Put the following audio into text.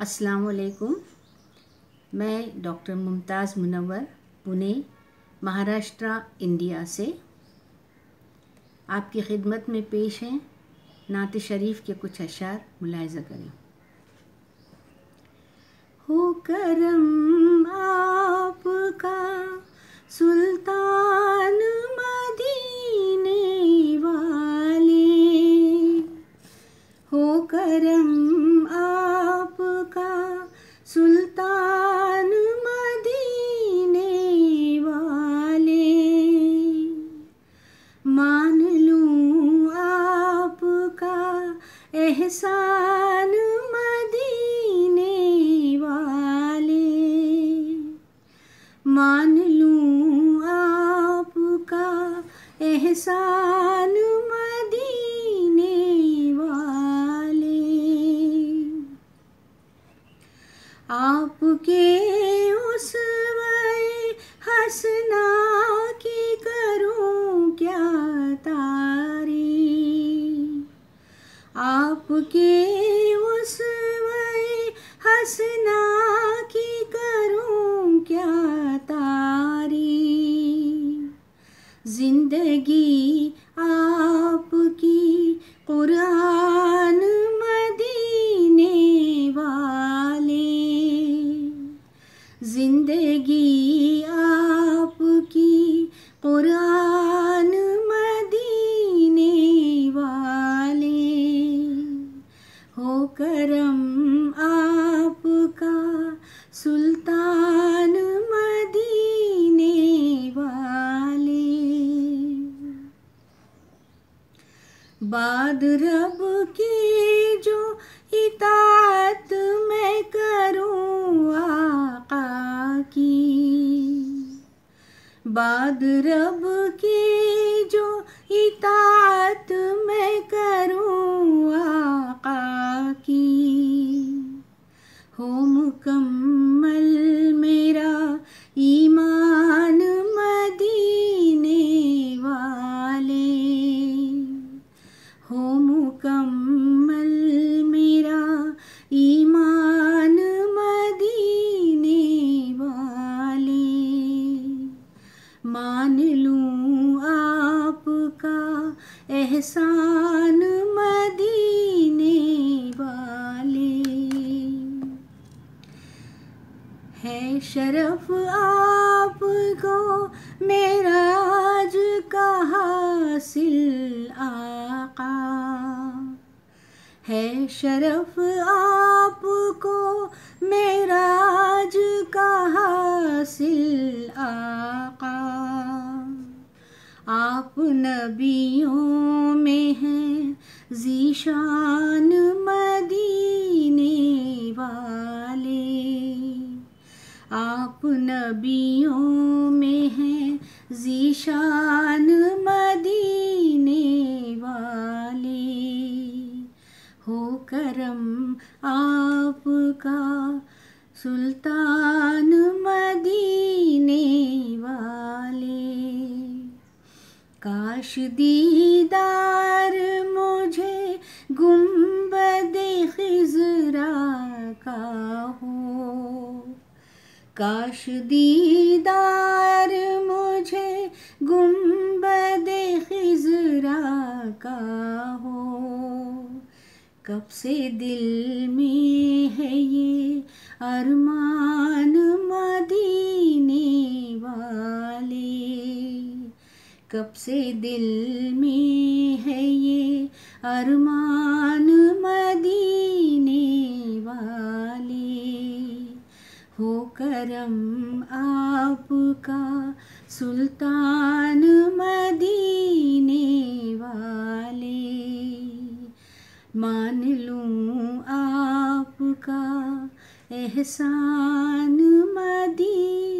अस्सलाम वालेकुम। मैं डॉक्टर मुमताज़ मुनव्वर, पुणे, महाराष्ट्र, इंडिया से आपकी खिदमत में पेश हैं नात शरीफ के कुछ अशार। मुलाहिज़ा करें। हो करम आपका सुल्तान मदीने वाले, हो करम आपका सुल्तान मदीने वाले, मान लूँ आपका एहसान मदीने वाले, मान लूँ आपका एहसान मदीने वाले। आपके उसवे हसना की करूं क्या तारीफ, आपके उसवे हसना की करूं क्या तारीफ। जिंदगी आपकी कुरान मदीने वाले, जिंदगी आपकी कुरान मदीने वाले, हो करम आपका सुल्तान मदीने वाले। बाद रब की जो इताअत मैं करूं आका की, बाद रब की जो इताअत मैं करूं आका की, हो मुकम्मल मेरा ईमान मदीने वाले, हो मुकम्मल मेरा ईमान मदीने वाले, मान लूँ आपका एहसान मदीने वाले। है शरफ आपको मेराज का हासिल आका, है शरफ आपको मेराज का हासिल आका। आप नबियों में हैं ज़ीशान मदीने वाले, आप नबियों में हैं ज़ीशान मदीने वाले, हो करम आपका सुल्तान मदीने वाले। काश दीदार मुझे गुंबदे खिज़रा का हो, काश दीदार मुझे गुंबदे खिज़रा का हो। कब से दिल में है ये अरमान मदीने वाले, कब से दिल में है ये अरमान मदीने वाले, हो करम आपका सुल्तान मदीने वाले, मान लूँ आपका एहसान मदीने